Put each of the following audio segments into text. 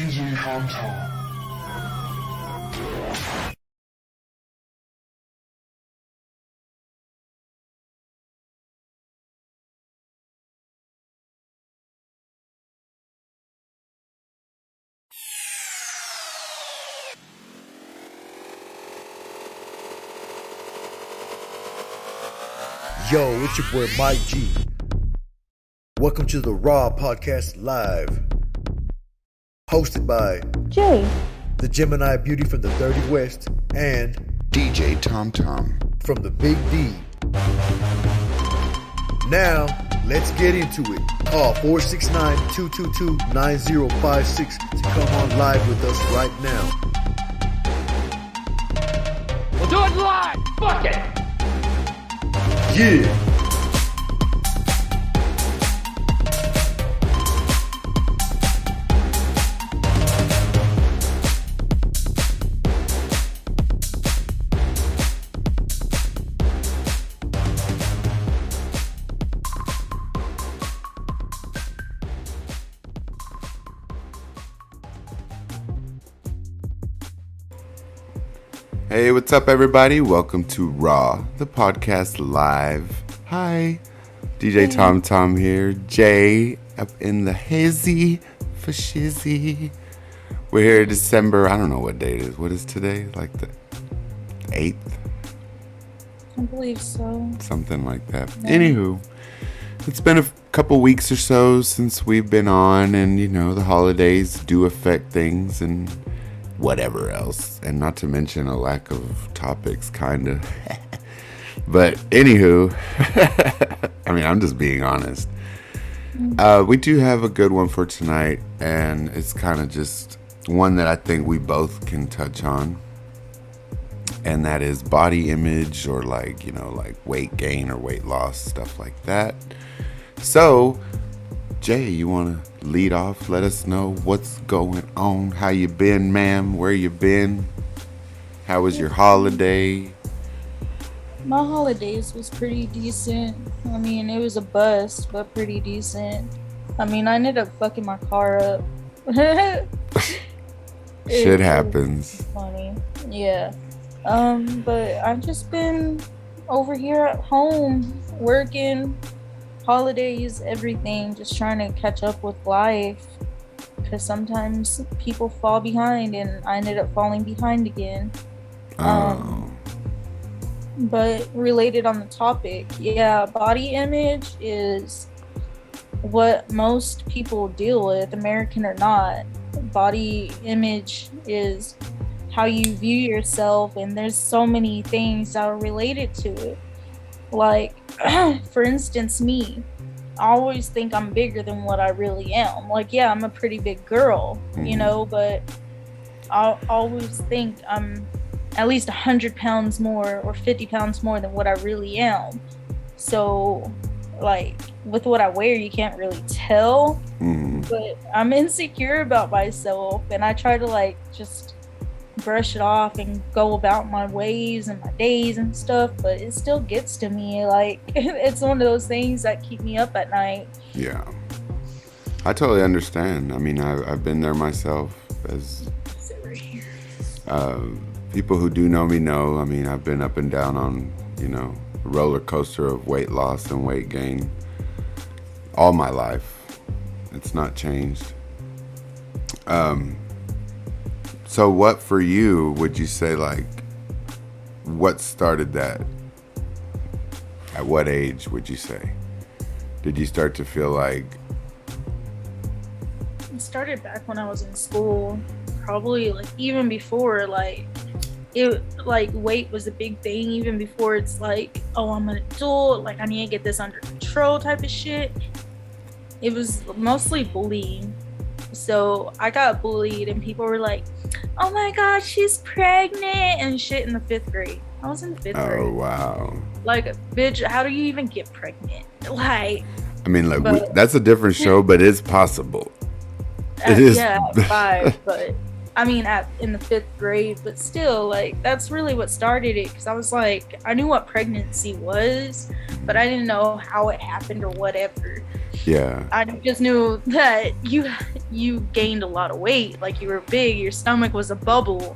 DJ Tom Tom. Yo, it's your boy Mike G. Welcome to the Raw Podcast Live. Hosted by Jay, the Gemini Beauty from the Dirty West, and DJ Tom Tom from the Big D. Now, let's get into it. Call 469-222-9056 to come on live with us right now. We'll do it live! Fuck it! Yeah! Hey, what's up, everybody? Welcome to Raw, the podcast live. Hi, DJ Tom Tom here. Jay up in the hizzy for shizzy. We're here December, I don't know what date it is. What is today? Like the 8th? I believe so. Something like that. Yeah. Anywho, it's been a couple weeks or so since we've been on, and you know, the holidays do affect things and whatever else, and not to mention a lack of topics, kind of. But anywho, I mean, I'm just being honest. We do have a good one for tonight, and it's kind of just one that I think we both can touch on, and that is body image, or like, you know, like weight gain or weight loss, stuff like that. So Jay, you want to lead off? Let us know what's going on. How you been, ma'am? Where you been? How was your holiday? My holidays was pretty decent. I mean, it was a bust, but pretty decent. I mean, I ended up fucking my car up. Shit happens. Funny. Yeah. But I've just been over here at home working. Holidays, everything, just trying to catch up with life, because sometimes people fall behind, and I ended up falling behind again. But related on the topic, yeah, body image is what most people deal with, American or not. Body image is how you view yourself, and there's so many things that are related to it. Like, for instance, me, I always think I'm bigger than what I really am. Like, yeah, I'm a pretty big girl, you know, but I always think I'm at least 100 pounds more or 50 pounds more than what I really am. So, like, with what I wear, you can't really tell, but I'm insecure about myself, and I try to, like, just brush it off and go about my ways and my days and stuff, but it still gets to me. Like, it's one of those things that keep me up at night. Yeah, I totally understand. I mean, I've been there myself. As people who do know me know, I mean, I've been up and down on, you know, a roller coaster of weight loss and weight gain all my life. It's not changed. So what for you would you say, like, what started that? At what age would you say? Did you start to feel like... It started back when I was in school, probably, like, even before, like, it, like, weight was a big thing, even before it's like, oh, I'm an adult, like, I need to get this under control type of shit. It was mostly bullying. So I got bullied, and people were like, oh my god, she's pregnant and shit in the 5th grade. I was in the 5th grade. Oh, wow. Like, bitch, how do you even get pregnant? Like, I mean, like, that's a different show, but it's possible. It is. Yeah, 5, but I mean, in the 5th grade, but still, like, that's really what started it. Because I was like, I knew what pregnancy was, but I didn't know how it happened or whatever. Yeah. I just knew that you gained a lot of weight, like you were big, your stomach was a bubble.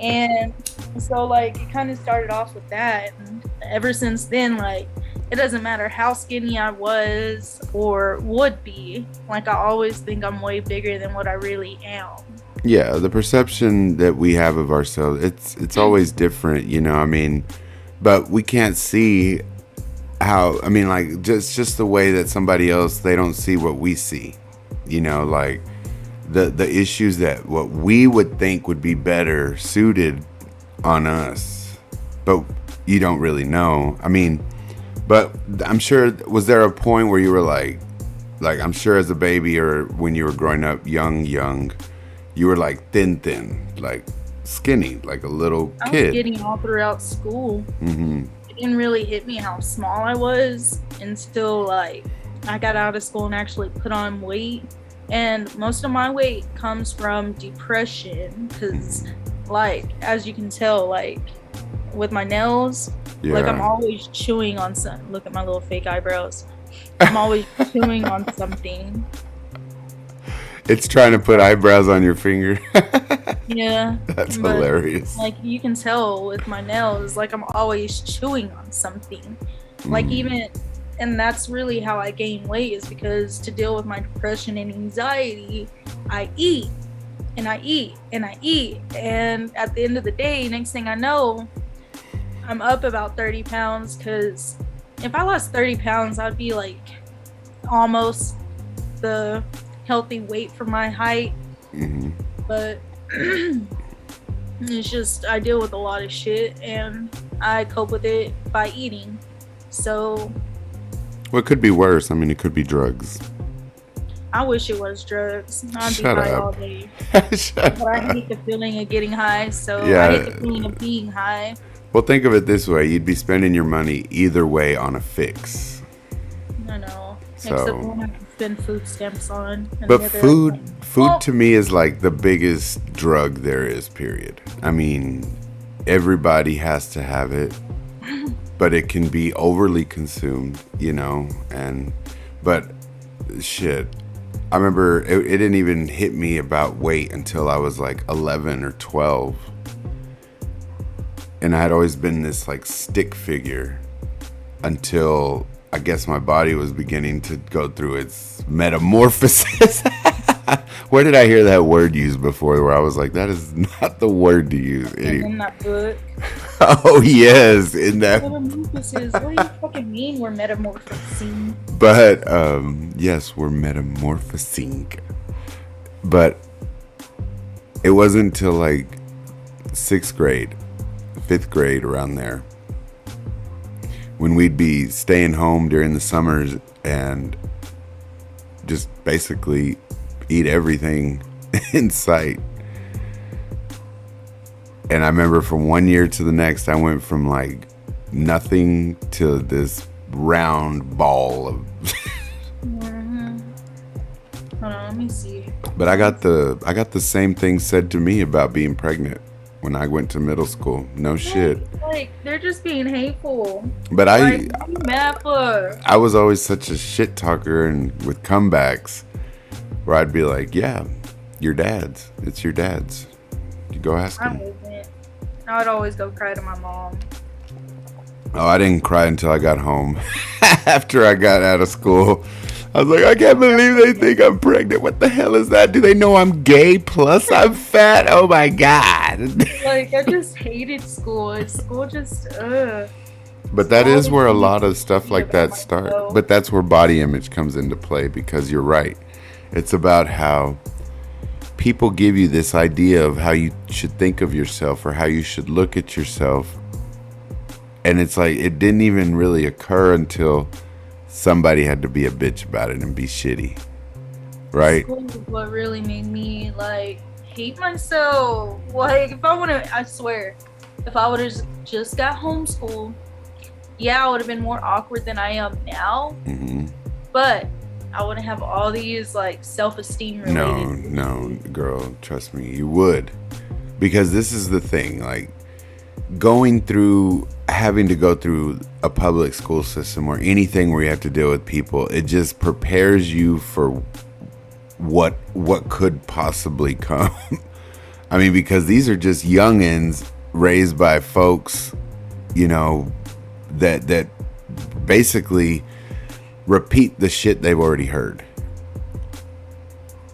And so, like, it kind of started off with that. And ever since then, like, it doesn't matter how skinny I was or would be. Like, I always think I'm way bigger than what I really am. Yeah, the perception that we have of ourselves, it's always different, you know, I mean, but we can't see how, I mean, like, just the way that somebody else, they don't see what we see, you know, like, the issues that what we would think would be better suited on us, but you don't really know. I mean, but I'm sure, was there a point where you were like I'm sure as a baby or when you were growing up young, you were like thin, like skinny, like a little kid. I was getting all throughout school. Mm-hmm. It didn't really hit me how small I was until, like, I got out of school and actually put on weight. And most of my weight comes from depression because, like, as you can tell, like, with my nails, like, I'm always chewing on something. Look at my little fake eyebrows. I'm always chewing on something. It's trying to put eyebrows on your finger. Yeah. That's hilarious. Like, you can tell with my nails, like, I'm always chewing on something. Like, even, and that's really how I gain weight, is because to deal with my depression and anxiety, I eat and I eat and I eat. And at the end of the day, next thing I know, I'm up about 30 pounds, because if I lost 30 pounds, I'd be like almost the healthy weight for my height. Mm-hmm. But it's just, I deal with a lot of shit and I cope with it by eating. So, well, it could be worse. I mean, it could be drugs. I wish it was drugs. I'd Shut be high up. all day. Shut But I up. hate the feeling of getting high, so Yeah. I hate the feeling of being high. Well, think of it this way. You'd be spending your money either way on a fix. I know. So- Except when I can spend food stamps on. And But the other- food Well, to me is like the biggest drug there is, period. I mean, everybody has to have it, but it can be overly consumed, you know, but shit, I remember it didn't even hit me about weight until I was like 11 or 12. And I had always been this like stick figure until I guess my body was beginning to go through its metamorphosis. Where did I hear that word used before where I was like, that is not the word to use? in that book. Oh, yes. In that. Metamorphosis. What do you fucking mean we're metamorphosing? But, yes, we're metamorphosing. But it wasn't until like 6th grade, 5th grade, around there, when we'd be staying home during the summers and just basically eat everything in sight. And I remember from one year to the next, I went from like nothing to this round ball of Hold on, let me see. But I got the same thing said to me about being pregnant when I went to middle school. No shit. Like, they're just being hateful. But Like, what are you mad for? I was always such a shit talker and with comebacks where I'd be like, yeah, your dad's. It's your dad's. You go ask I him. wasn't. I would always go cry to my mom. Oh, I didn't cry until I got home. After I got out of school, I was like, I can't believe they think I'm pregnant. What the hell is that? Do they know I'm gay plus I'm fat? Oh my God. Like, I just hated school. School just, But that is where a lot of stuff like that start. But that's where body image comes into play, because you're right. It's about how people give you this idea of how you should think of yourself or how you should look at yourself. And it's like, it didn't even really occur until somebody had to be a bitch about it and be shitty. Right? School is what really made me, like, hate myself. Like, if I would have, I swear, if I would have just got homeschooled, yeah, I would have been more awkward than I am now. Mm-hmm. But I wouldn't have all these like self-esteem related. No, girl, trust me, you would. Because this is the thing, like having to go through a public school system or anything where you have to deal with people, it just prepares you for what could possibly come. I mean, because these are just youngins raised by folks, you know, that basically repeat the shit they've already heard.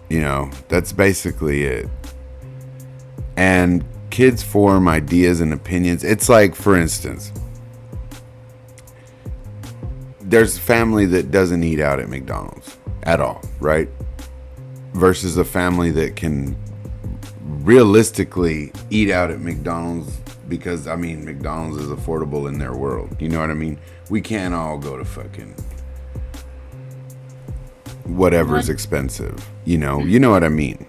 You know, that's basically it. And kids form ideas and opinions. It's like, for instance, there's a family that doesn't eat out at McDonald's at all, right? Versus a family that can realistically eat out at McDonald's because, I mean, McDonald's is affordable in their world. You know what I mean? We can't all go to fucking whatever's expensive. You know what I mean?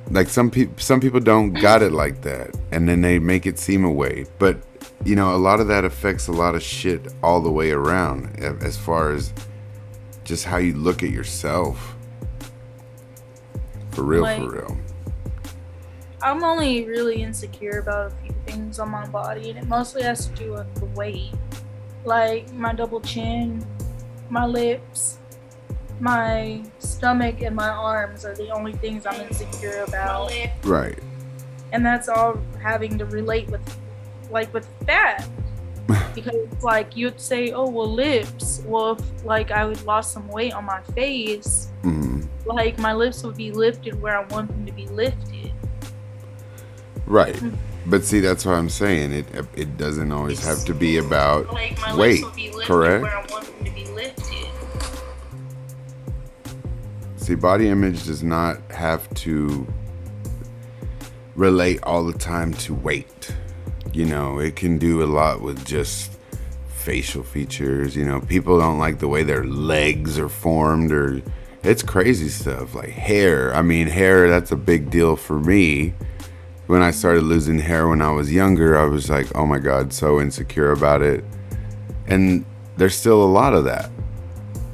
Like some people don't got it like that, and then they make it seem a way. But you know, a lot of that affects a lot of shit all the way around, as far as just how you look at yourself. For real, Like, for real. I'm only really insecure about a few things on my body, and it mostly has to do with the weight. Like my double chin, my lips, my stomach, and my arms are the only things I'm insecure about. Right. And that's all having to relate with fat. Because like you'd say, oh well, lips. Well, if like I would lost some weight on my face, like my lips would be lifted where I want them to be lifted. Right. But see, that's what I'm saying. It doesn't always have to be about Like my weight, lips would be lifted correct? where I want them to be lifted. See, body image does not have to relate all the time to weight. You know, it can do a lot with just facial features. You know, people don't like the way their legs are formed, or it's crazy stuff like hair. I mean, hair, that's a big deal for me. When I started losing hair when I was younger, I was like, oh my God, so insecure about it. And there's still a lot of that,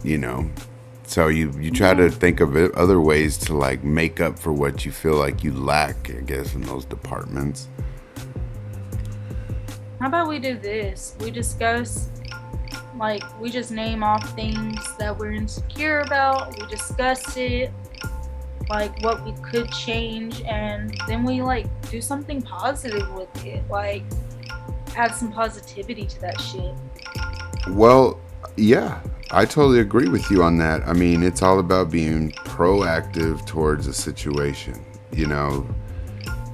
you know. So you try to think of other ways to like make up for what you feel like you lack, I guess, in those departments. How about we do this? We discuss, like, we just name off things that we're insecure about. We discuss it, like what we could change, and then we like do something positive with it. Like, add some positivity to that shit. Well, yeah, I totally agree with you on that. I mean, it's all about being proactive towards a situation. You know,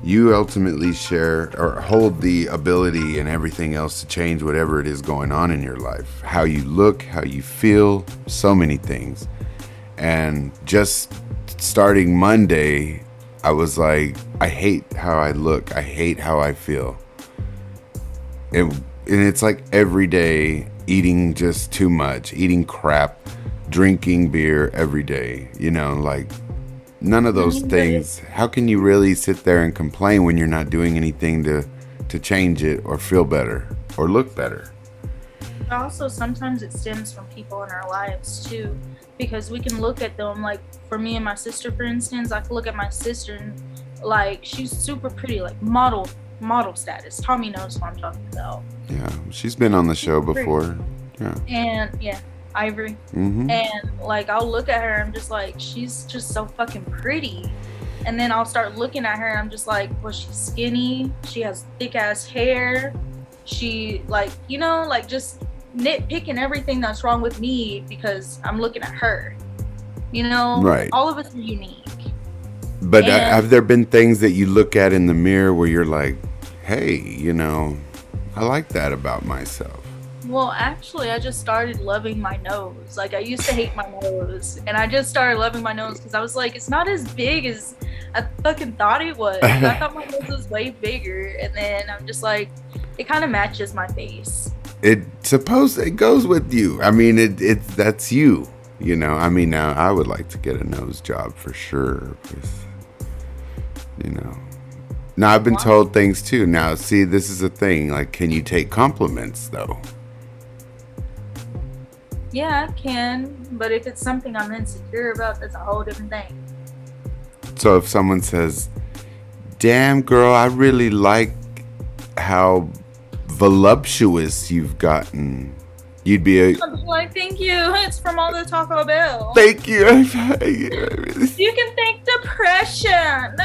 you ultimately share or hold the ability and everything else to change whatever it is going on in your life. How you look, how you feel, so many things. And just starting Monday, I was like, I hate how I look. I hate how I feel. And it's like every day eating just too much, eating crap, drinking beer every day, you know, like none of those things. How can you really sit there and complain when you're not doing anything to change it or feel better or look better? Also, sometimes it stems from people in our lives too, because we can look at them, like for me and my sister, for instance, I can look at my sister and like she's super pretty, like model status. Tommy knows what I'm talking about. Yeah, she's been on the show before. Yeah. And yeah, Ivory. Mm-hmm. And like I'll look at her and I'm just like, she's just so fucking pretty. And then I'll start looking at her and I'm just like, well, she's skinny, she has thick ass hair, she like, you know, like just nitpicking everything that's wrong with me because I'm looking at her. You know, right. All of us are unique. But have there been things that you look at in the mirror where you're like, hey, you know, I like that about myself? Well, actually, I just started loving my nose. Like, I used to hate my nose, and I just started loving my nose because I was like, it's not as big as I fucking thought it was. I thought my nose was way bigger, and then I'm just like, it kind of matches my face. It goes with you. I mean, that's you. You know, I mean, now I would like to get a nose job for sure. You know, now I've been told things too. Now, see, this is a thing. Like, can you take compliments though? Yeah, I can, but if it's something I'm insecure about, that's a whole different thing. So if someone says, damn girl, I really like how voluptuous you've gotten, you'd be a, I'm like, thank you. It's from all the Taco Bell. thank you. You can thank depression.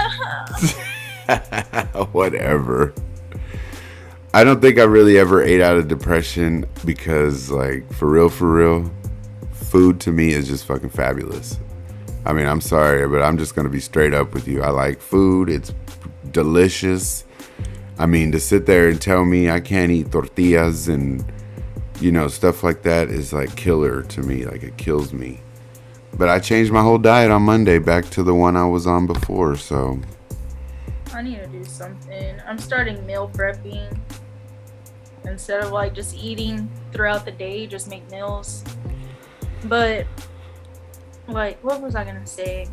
Whatever. I don't think I really ever ate out of depression because, like, for real, food to me is just fucking fabulous. I mean, I'm sorry, but I'm just going to be straight up with you. I like food. It's delicious. I mean, to sit there and tell me I can't eat tortillas and, you know, stuff like that is like killer to me. Like, it kills me. But I changed my whole diet on Monday back to the one I was on before, so. I need to do something. I'm starting meal prepping. Instead of like just eating throughout the day, just make meals. But like, what was I gonna say?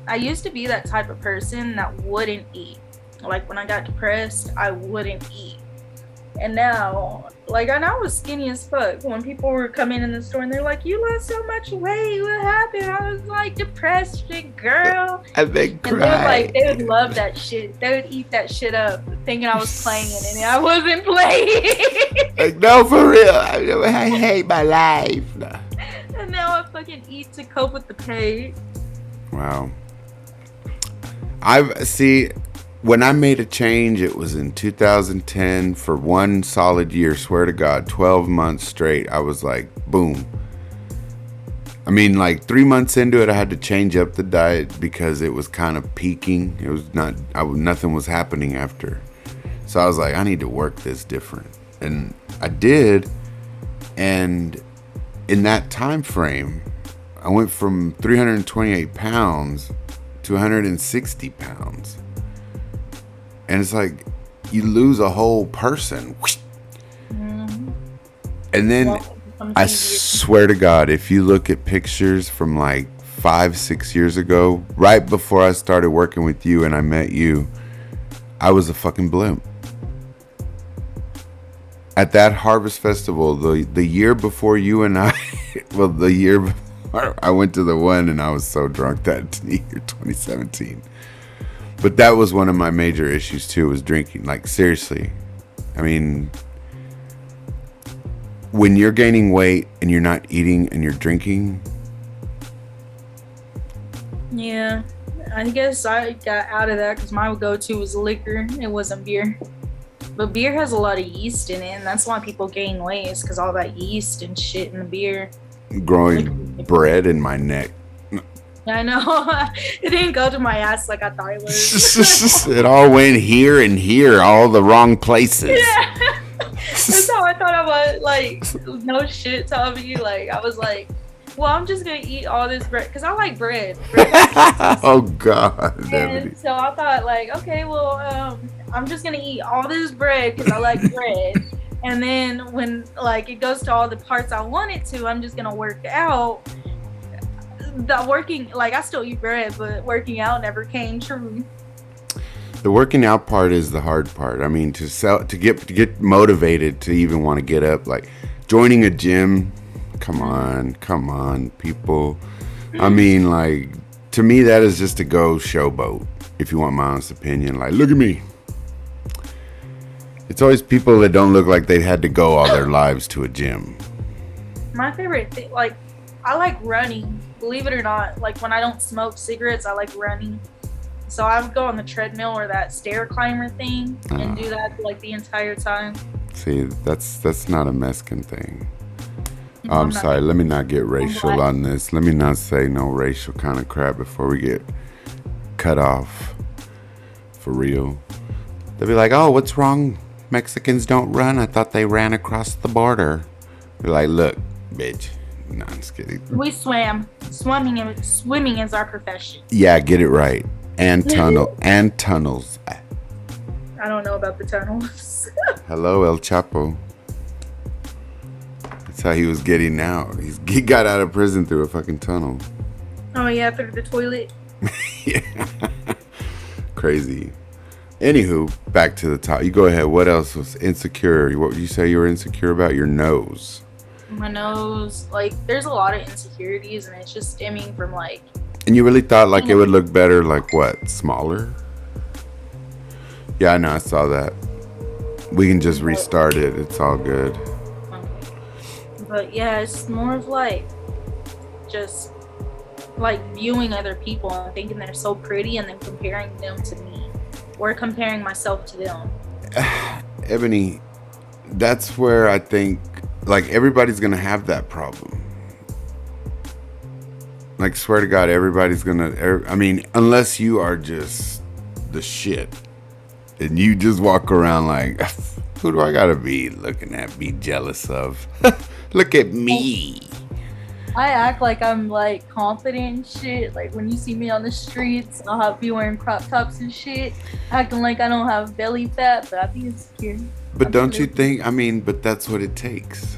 I used to be that type of person that wouldn't eat. Like when I got depressed, I wouldn't eat. And now, like, I know I was skinny as fuck. When people were coming in the store and they're like, you lost so much weight, what happened? I was like, depressed shit, girl. And they And cry. they would love that shit. They would eat that shit up, thinking I was playing, and I wasn't playing. Like, no, for real. I hate my life. No. And now I fucking eat to cope with the pain. Wow. When I made a change, it was in 2010 for one solid year. Swear to God, 12 months straight. I was like, boom. I mean, like 3 months into it, I had to change up the diet because it was kind of peaking. It was nothing was happening after. So I was like, I need to work this different. And I did. And in that time frame, I went from 328 pounds to 160 pounds. And it's like, you lose a whole person. Mm-hmm. And then, Well, I swear to God, if you look at pictures from like 5-6 years ago, right before I started working with you and I met you, I was a fucking blimp. At that Harvest Festival, the year before you and I, well, the year before I went to the one and I was so drunk that year, 2017. But that was one of my major issues too, was drinking. Like, seriously. I mean, when you're gaining weight and you're not eating and you're drinking. Yeah, I guess I got out of that because my go-to was liquor. It wasn't beer. But beer has a lot of yeast in it, and that's why people gain weight, is because all that yeast and shit in the beer. Growing bread in my neck. I know. It didn't go to my ass like I thought it was. It all went here and here, all the wrong places. Yeah. That's how I thought I was. Like, no shit, Tommy. Like, I was like, well, I'm just going to eat all this bread. Because I like bread. Oh, God. And so I thought, like, okay, well, I'm just going to eat all this bread because I like bread. And then when, like, it goes to all the parts I want it to, I'm just going to work out. I still eat bread, but working out never came true. The working out part is the hard part. I mean, to get motivated to even want to get up, like joining a gym. Come on, people. I mean, like, to me, that is just to go showboat. If you want my honest opinion, like, look at me. It's always people that don't look like they had to go all their lives to a gym. My favorite thing, like, I like running. Believe it or not, like when I don't smoke cigarettes, I like running. So I would go on the treadmill or that stair climber thing and do that like the entire time. See, that's not a Mexican thing. No, I'm sorry. Let me not get racial Black. on this. Let me not say no racial kind of crap before we get cut off. For real. They'll be like, oh, what's wrong? Mexicans don't run. I thought they ran across the border. Be like, look, bitch. No, I'm just kidding. We swam. Swimming is our profession. Yeah, get it right. And tunnels. I don't know about the tunnels. Hello, El Chapo. That's how he was getting out. He got out of prison through a fucking tunnel. Oh yeah, through the toilet. Yeah. Crazy. Anywho, back to the top. You go ahead. What else was insecure? What would you say you were insecure about? Your nose. my nose. Like, there's a lot of insecurities, and it's just stemming from like. And you really thought like it would look better, like what, smaller? Yeah, I know, I saw that. We can just restart it. It's all good. But yeah, it's more of like just like viewing other people and thinking they're so pretty and then comparing them to me or comparing myself to them. Ebony, that's where I think like everybody's gonna have that problem. Like, swear to God, everybody's gonna. I mean, unless you are just the shit, and you just walk around like, who do I gotta be looking at, be jealous of? Look at me. I act like I'm like confident and shit. Like when you see me on the streets, I'll have be wearing crop tops and shit, acting like I don't have belly fat, but I be insecure. But don't you think? I mean, but that's what it takes.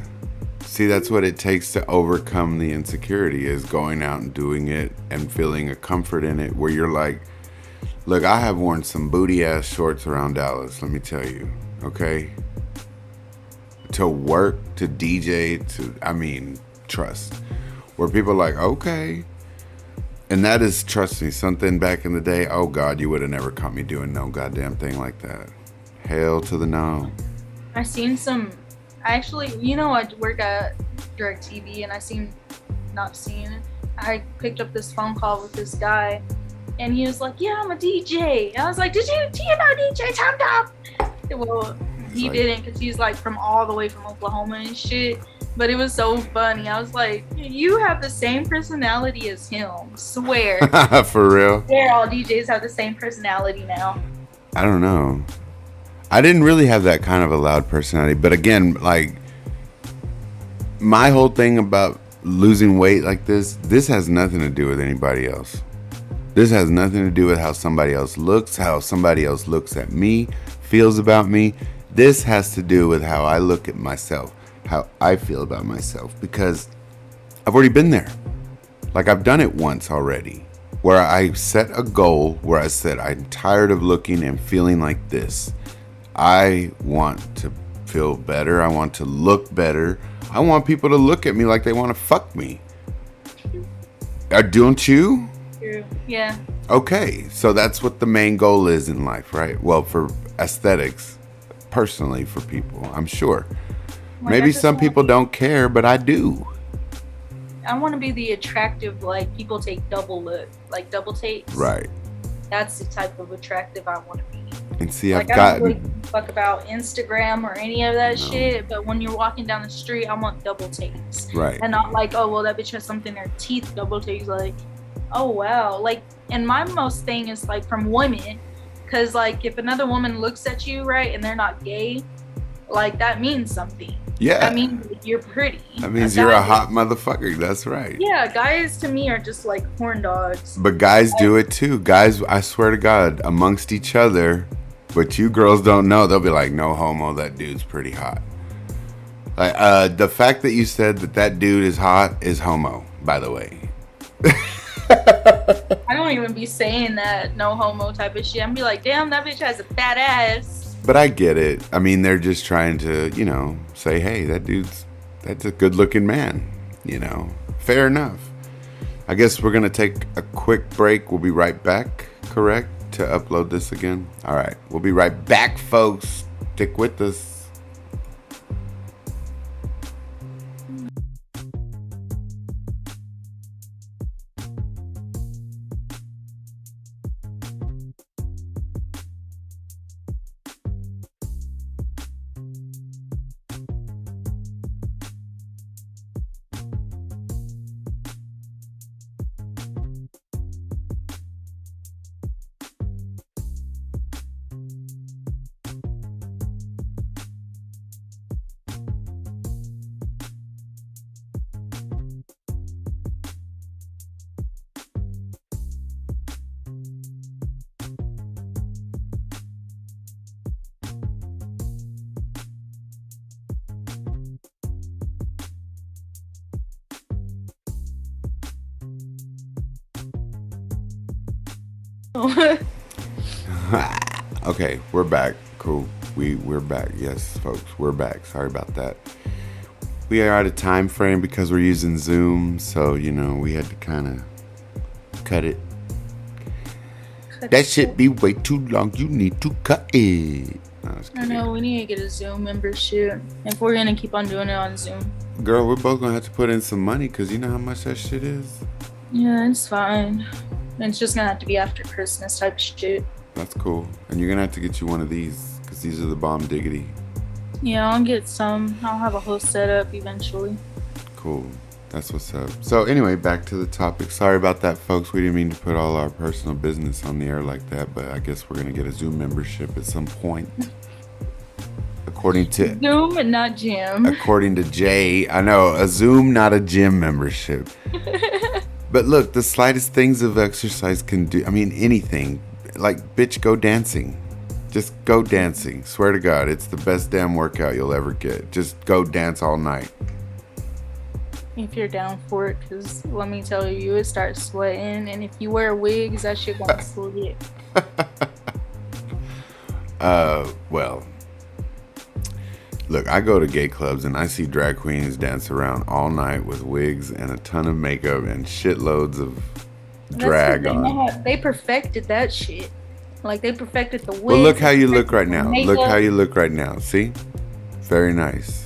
See, that's what it takes to overcome the insecurity, is going out and doing it and feeling a comfort in it where you're like, look, I have worn some booty ass shorts around Dallas, let me tell you, okay? To work, to DJ, I mean, trust. Where people are like, okay. And that is, trust me, something back in the day, oh God, you would have never caught me doing no goddamn thing like that. Hell to the no. I seen some. Actually, you know, I work at DirecTV, and I picked up this phone call with this guy, and he was like, yeah, I'm a DJ. And I was like, do you know DJ Tom Tom? Well, he didn't, because he's like from all the way from Oklahoma and shit. But it was so funny. I was like, you have the same personality as him. Swear. For real? Yeah, all DJs have the same personality now. I don't know. I didn't really have that kind of a loud personality. But again, like, my whole thing about losing weight like this has nothing to do with anybody else. This has nothing to do with how somebody else looks, how somebody else looks at me, feels about me. This has to do with how I look at myself, how I feel about myself, because I've already been there. Like, I've done it once already, where I set a goal where I said, I'm tired of looking and feeling like this. I want to feel better. I want to look better. I want people to look at me like they want to fuck me. Don't you? True. Yeah. Okay, so that's what the main goal is in life, right? Well, for aesthetics, personally, for people, I'm sure. Like, maybe some people don't care, but I do. I want to be the attractive, like, people take double takes. Right. That's the type of attractive I want to be. And see, like, I've gotten... I don't really fuck about Instagram or any of that shit, but when you're walking down the street, I want double takes. Right. And not like, oh, well, that bitch has something in her teeth, double takes. Like, oh, wow. Like, and my most thing is, like, from women, because, like, if another woman looks at you, right, and they're not gay, like, that means something. Yeah. That means you're pretty. That means you're a hot motherfucker. That's right. Yeah, guys to me are just like horn dogs. But guys do it too. Guys, I swear to God, amongst each other, but you girls don't know, they'll be like, no homo, that dude's pretty hot. Like, the fact that you said that dude is hot is homo, by the way. I don't even be saying that no homo type of shit. I'm be like, damn, that bitch has a fat ass. But I get it. I mean, they're just trying to, you know, say, hey, that's a good looking man, you know. Fair enough. I guess we're going to take a quick break. We'll be right back, correct, to upload this again? All right. We'll be right back, folks. Stick with us. Okay, we're back. Cool. We're back. Yes, folks, we're back. Sorry about that. we are out of time frame because we're using Zoom, so we had to kind of cut it. That should be way too long. You need to cut it. No, I know, we need to get a Zoom membership if we're gonna keep on doing it on Zoom. Girl, we're both gonna have to put in some money because you know how much that shit is. Yeah, it's fine. It's just gonna have to be after Christmas type shit. That's cool. And you're gonna have to get you one of these because these are the bomb diggity. Yeah, I'll get some. I'll have a whole setup eventually. Cool. That's what's up. So anyway, back to the topic. Sorry about that, folks. We didn't mean to put all our personal business on the air like that, but I guess we're gonna get a Zoom membership at some point. According to Zoom and not gym. According to Jay, I know, a Zoom, not a gym membership. But look, the slightest things of exercise can do. I mean, anything. Like, bitch, go dancing. Just go dancing. Swear to God, it's the best damn workout you'll ever get. Just go dance all night. If you're down for it, because let me tell you, it starts sweating, and if you wear wigs, that shit won't slip. Well, look, I go to gay clubs and I see drag queens dance around all night with wigs and a ton of makeup and shitloads of drag on. They perfected that shit. Like, they perfected the wig. Well, look how you look right now. Look how you look right now. See? Very nice.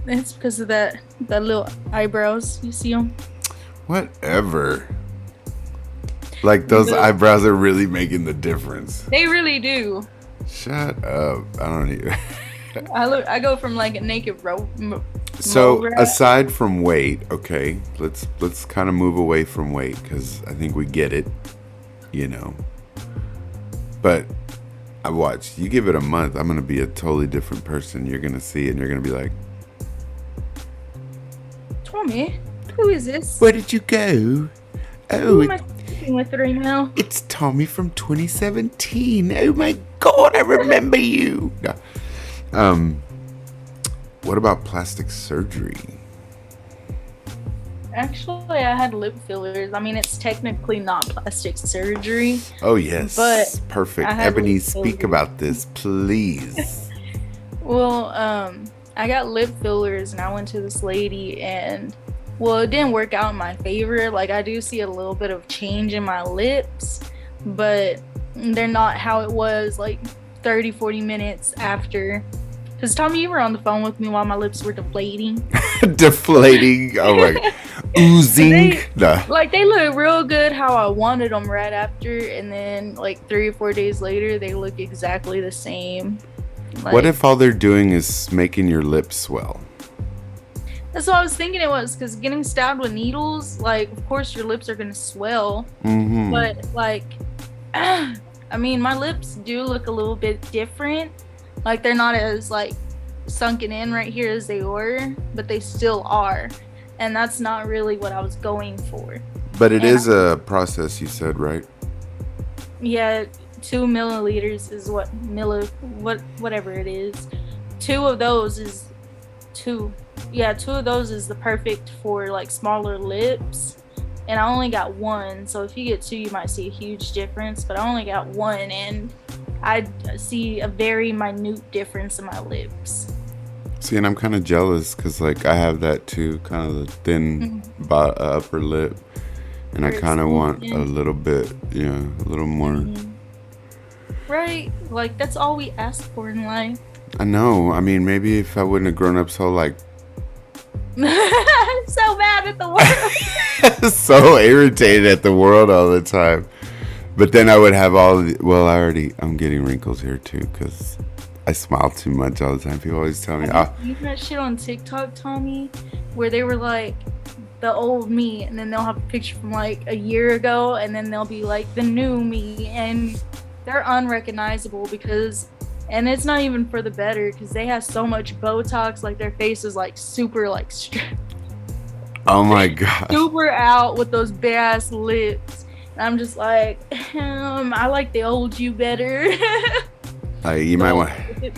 It's because of that little eyebrows. You see them? Whatever. Like, those eyebrows are really making the difference. They really do. Shut up. I don't even. I go from like a naked So aside from weight, okay, let's kind of move away from weight because I think we get it, But I watch. You give it a month, I'm gonna be a totally different person. You're gonna see it, and you're gonna be like, Tommy, who is this? where did you go? Who am I speaking with right now? It's Tommy from 2017. Oh my God, I remember you. What about plastic surgery? Actually, I had lip fillers. I mean, it's technically not plastic surgery. Oh yes, but perfect. Ebony, speak about this, please. Well, I got lip fillers, and I went to this lady, and well, it didn't work out in my favor. Like, I do see a little bit of change in my lips, but they're not how it was like 30-40 minutes after. Because, Tommy, you were on the phone with me while my lips were deflating. Deflating? Oh my God. Oozing? They look real good how I wanted them right after, and then like 3 or 4 days later, they look exactly the same. Like, what if all they're doing is making your lips swell? That's what I was thinking it was, because getting stabbed with needles, like, of course your lips are going to swell. Mm-hmm. But, like, I mean, my lips do look a little bit different. Like, they're not as, like, sunken in right here as they were, but they still are. And that's not really what I was going for. But it is a process, you said, right? Yeah, 2 milliliters is whatever it is. 2 of those is two of those is the perfect for, like, smaller lips. And I only got 1, so if you get 2, you might see a huge difference. But I only got 1, and I see a very minute difference in my lips. See, and I'm kind of jealous because, like, I have that too, kind of the thin upper lip, and I kind of want a little bit, a little more. Right, like, that's all we ask for in life. I know. I mean, maybe if I wouldn't have grown up so, like, so mad at the world. So irritated at the world all the time. But then I would have I'm getting wrinkles here too because I smile too much all the time. People always tell me, you that shit on TikTok, Tommy, where they were like the old me, and then they'll have a picture from like a year ago, and then they'll be like the new me, and they're unrecognizable and it's not even for the better because they have so much Botox, like their face is like super like oh my God, super out with those big ass lips. And I'm just like, I like the old you better. You might want to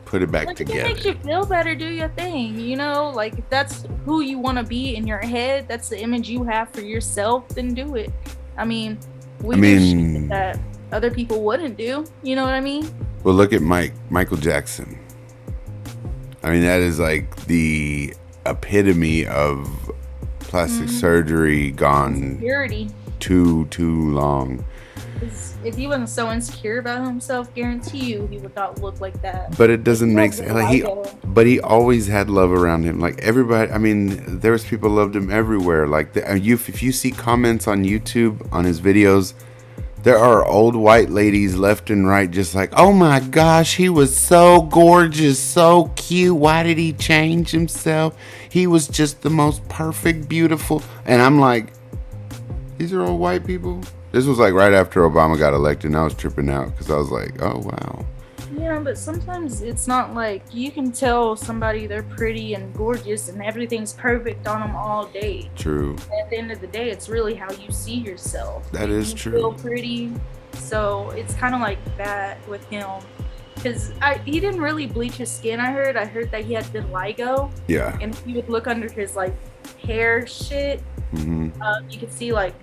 put it back together. If it makes you feel better, do your thing. Like, if that's who you want to be in your head, that's the image you have for yourself, then do it. I mean, do shit that other people wouldn't do. You know what I mean? Well, look at Michael Jackson. I mean, that is like the epitome of plastic surgery gone Purity. too long. If he wasn't so insecure about himself, guarantee you he would not look like that. But it doesn't make sense. Like but he always had love around him. Like everybody, I mean, there was people loved him everywhere. Like if you see comments on YouTube on his videos, there are old white ladies left and right just like, oh my gosh, he was so gorgeous, so cute. Why did he change himself? He was just the most perfect, beautiful. And I'm like, these are old white people? This was like right after Obama got elected, and I was tripping out because I was like, oh, wow. Yeah, but sometimes it's not like you can tell somebody they're pretty and gorgeous and everything's perfect on them all day. True. At the end of the day, it's really how you see yourself. That is true. You feel pretty. So it's kind of like that with him. Because he didn't really bleach his skin, I heard. I heard that he had vitiligo. Yeah. And if you would look under his, like, hair shit, you could see, like,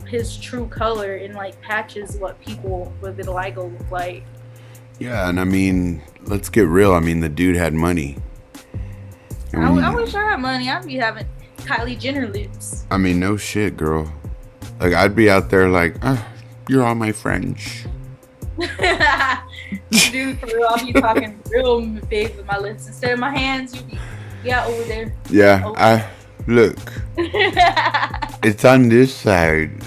his true color in like patches what people with vitiligo look like. Yeah, and I mean, let's get real. I mean, the dude had money. I wish I had money. I'd be having Kylie Jenner lips. I mean, no shit, girl. Like, I'd be out there like, you're all my friends. Dude, for real, I'll be talking real big with my lips. Instead of my hands, you be out over there. Yeah, look. It's on this side.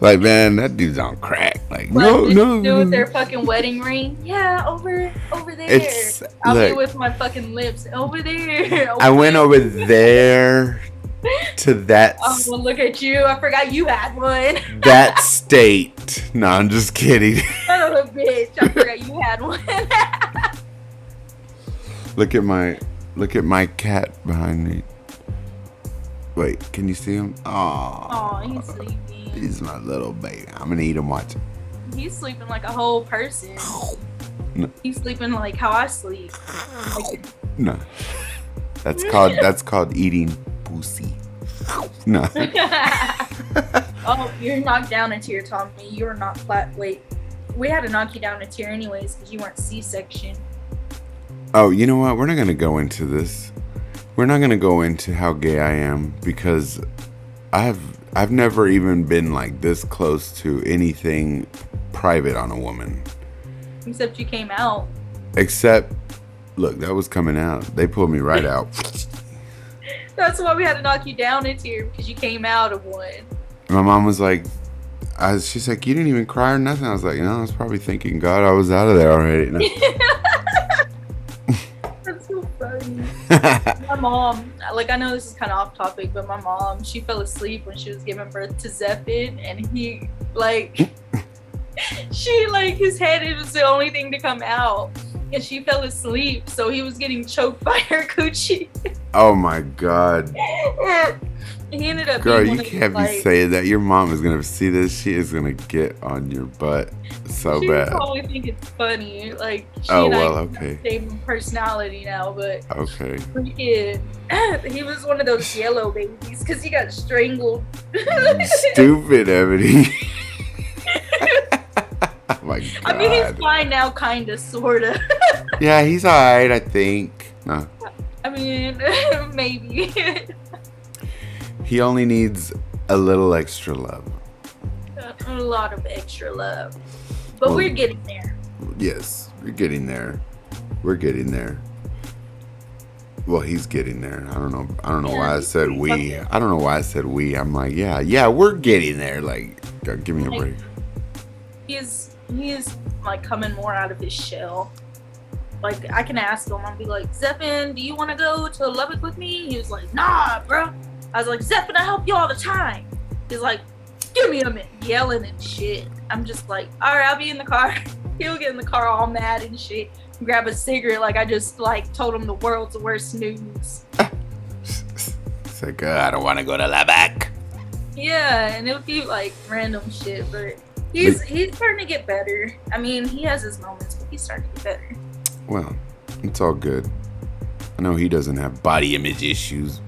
Like, man, that dude's on crack. Like, no. Do with their fucking wedding ring. Yeah, over there. I'll be with my fucking lips over there. I went over there to that. Oh, well, look at you. I forgot you had one. That state. No, I'm just kidding. Son of a bitch. I forgot you had one. Look at my cat behind me. Wait, can you see him? Oh, he's sleeping. He's my little baby. I'm gonna eat him. Watch. He's sleeping like a whole person. No. He's sleeping like how I sleep. Like, no. That's called eating pussy. No. Oh, you're knocked down a tier, Tommy. You're not flat. Wait, we had to knock you down a tier anyways because you weren't C-section. Oh, you know what? We're not gonna go into this. We're not gonna go into how gay I am because I've never even been like this close to anything private on a woman. Except you came out. Except, look, that was coming out. They pulled me right out. That's why we had to knock you down a tier because you came out of one. My mom was like, she's like, you didn't even cry or nothing. I was like, I was probably thinking, God, I was out of there already. That's so funny. My mom, like, I know this is kind of off topic, but my mom, she fell asleep when she was giving birth to Zephin, and he, like, his head, it was the only thing to come out, and she fell asleep, so he was getting choked by her coochie. Oh my God. He ended up Girl, being you can't be saying that. Your mom is gonna see this. She is gonna get on your butt so bad. She probably think it's funny. Like, she oh and well, I okay. have the same personality now, but okay. Freaking, he was one of those yellow babies because he got strangled. Stupid, Ebony. Oh my God. I mean, he's fine now, kinda, sorta. Yeah, he's alright, I think. No. I mean, maybe. He only needs a little extra love. A lot of extra love. But we're getting there. Yes, we're getting there. We're getting there. Well, he's getting there. I don't know why I said we. I don't know why I said we. I'm like, yeah, we're getting there. Like, give me a break. He is like coming more out of his shell. Like, I can ask him, I'll be like, Zephin, do you want to go to Lubbock with me? He was like, nah, bro. I was like, Zephin, I help you all the time. He's like, give me a minute, yelling and shit. I'm just like, all right, I'll be in the car. He'll get in the car all mad and shit, grab a cigarette like I just like told him the world's worst news. It's like, I don't want to go to Lubbock. Yeah, and it would be like random shit, but he's starting to get better. I mean, he has his moments, but he's starting to get better. Well, it's all good. I know he doesn't have body image issues.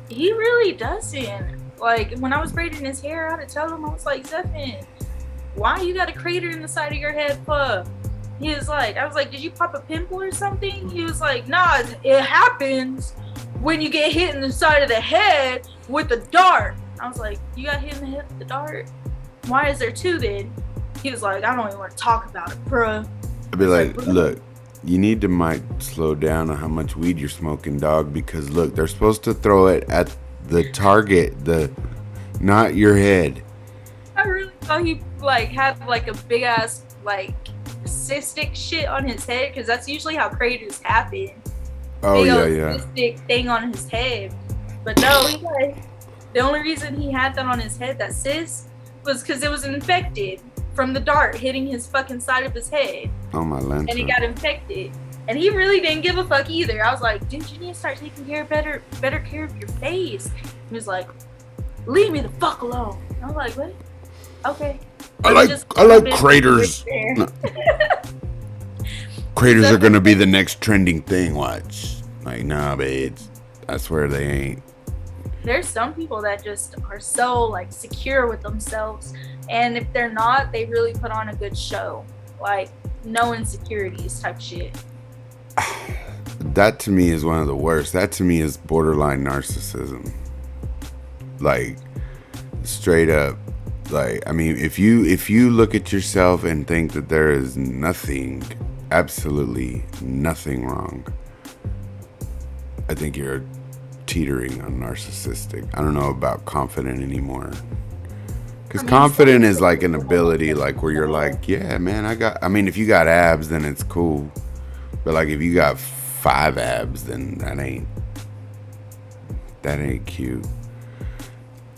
He really doesn't. Like, when I was braiding his hair, I had to tell him, I was like, Zephin, why you got a crater in the side of your head for? He was like, I was like, did you pop a pimple or something? He was like, nah, it happens when you get hit in the side of the head with a dart. I was like, you got hit in the head with the dart? Why is there two then? He was like, I don't even want to talk about it, bruh. I'd be like, look, you need to might slow down on how much weed you're smoking, dog, because look, they're supposed to throw it at the target, not your head. I really thought he like had like a big ass like cystic shit on his head, because that's usually how craters happen. Oh big yeah. Cystic thing on his head, but no, he like the only reason he had that on his head, that cyst, was because it was infected from the dart hitting his fucking side of his head. Oh my lanta. And he got infected. And he really didn't give a fuck either. I was like, dude, you need to start taking better care of your face. He was like, leave me the fuck alone. I was like, what? Okay. I like craters. No. Craters are gonna be the next trending thing. Watch. Like, nah, babes. I swear they ain't. There's some people that just are so like secure with themselves, and if they're not, they really put on a good show. Like no insecurities type shit. That to me is one of the worst. That to me is borderline narcissism. Like straight up. Like, I mean, if you look at yourself and think that there is nothing, absolutely nothing wrong, I think you're teetering on narcissistic. I don't know about confident anymore. Because confident is like an ability, like where you're like, yeah, man, I mean, if you got abs, then it's cool. But like, if you got 5 abs, then that ain't cute.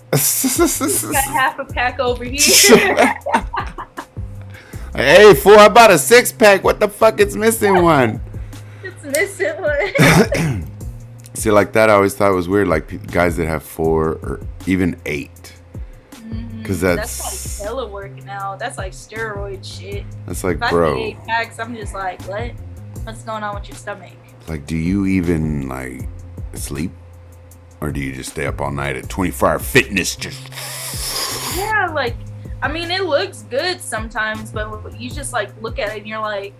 Got half a pack over here. Hey, fool, I bought a 6-pack. What the fuck? It's missing one. It's missing one. See, like that, I always thought it was weird. Like guys that have 4 or even 8. Because that's like hella working out. That's like steroid shit. That's like, if bro. I get 8 packs, I'm just like, what? What's going on with your stomach? Like, do you even like sleep? Or do you just stay up all night at 24-hour fitness? Just yeah, like, I mean, it looks good sometimes, but you just like look at it and you're like,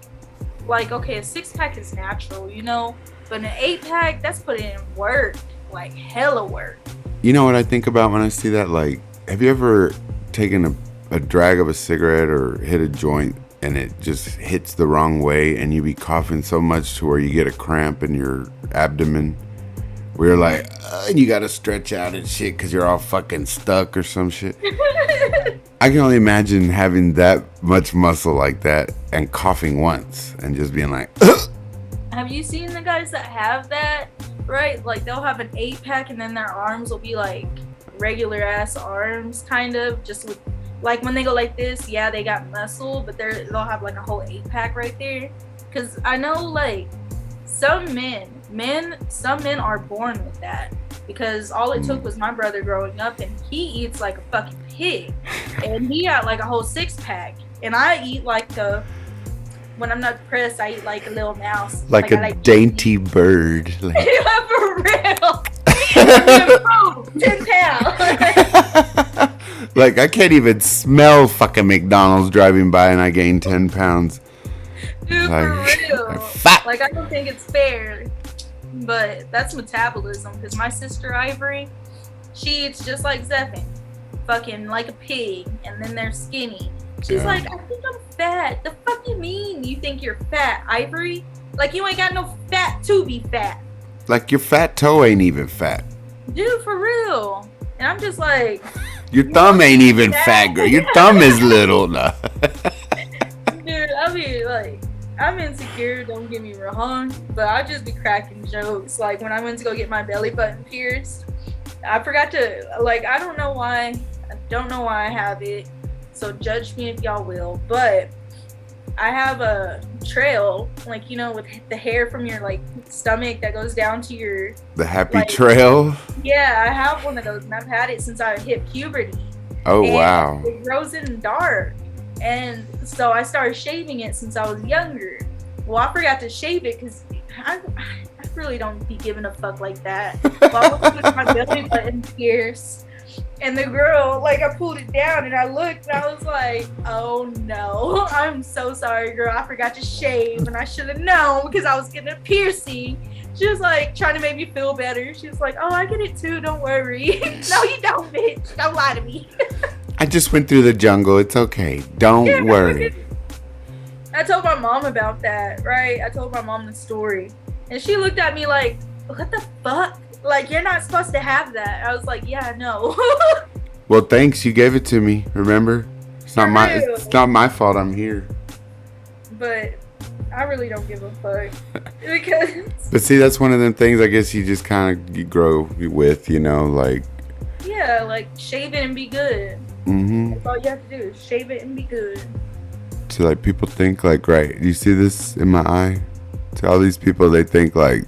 okay, a 6-pack is natural, you know, but an 8-pack, that's putting in work, like hella work. You know what I think about when I see that? Like, have you ever taken a drag of a cigarette or hit a joint and it just hits the wrong way and you be coughing so much to where you get a cramp in your abdomen? Where you're like, and you gotta stretch out and shit because you're all fucking stuck or some shit. I can only imagine having that much muscle like that and coughing once and just being like, ugh. Have you seen the guys that have that, right? Like they'll have an 8-pack and then their arms will be like regular ass arms, kind of, just with like when they go like this, yeah, they got muscle, but they'll have like a whole 8-pack right there. Because I know like some men are born with that, because all it took was my brother growing up and he eats like a fucking pig and he got like a whole 6-pack, and I eat like when I'm not depressed, I eat like a little mouse, like a dainty bird. Like. For real. 10 pounds. Like, I can't even smell fucking McDonald's driving by and I gain 10 pounds. Dude, Like, for real. fat. Like, I don't think it's fair, but that's metabolism. Because my sister Ivory, she eats just like Zephin, fucking like a pig, and then they're skinny. She's like, I think I'm fat. The fuck you mean you think you're fat, Ivory? Like, you ain't got no fat to be fat. Like, your fat toe ain't even fat. Dude, for real. And I'm just like, your thumb ain't even fat, girl. Your thumb is little. No. Dude, I mean, like, I'm insecure, don't get me wrong, but I just be cracking jokes. Like, when I went to go get my belly button pierced, I forgot to, like, I don't know why I have it, so judge me if y'all will, but I have a trail, like, you know, with the hair from your, like, stomach that goes down to your... The happy like, trail? Yeah, I have one of those, and I've had it since I hit puberty. Oh, and wow. it grows in dark. And so I started shaving it since I was younger. Well, I forgot to shave it because I really don't be giving a fuck like that. Well, I was with my belly button pierced. And the girl, like, I pulled it down and I looked and I was like, oh no, I'm so sorry, girl. I forgot to shave and I should have known because I was getting a piercing. She was like trying to make me feel better. She was like, oh, I get it too. Don't worry. No, you don't, bitch. Don't lie to me. I just went through the jungle. It's okay. Don't worry. I told my mom about that, right? I told my mom the story. And she looked at me like, what the fuck? Like, you're not supposed to have that. I was like, yeah, I know. Well, thanks. You gave it to me. Remember? It's not my fault I'm here. But I really don't give a fuck. Because... But see, that's one of them things I guess you just kind of you grow with, you know, like... Yeah, like, shave it and be good. Mm-hmm. That's all you have to do is shave it and be good. So, like, people think, like, right, you see this in my eye? To all these people, they think, like,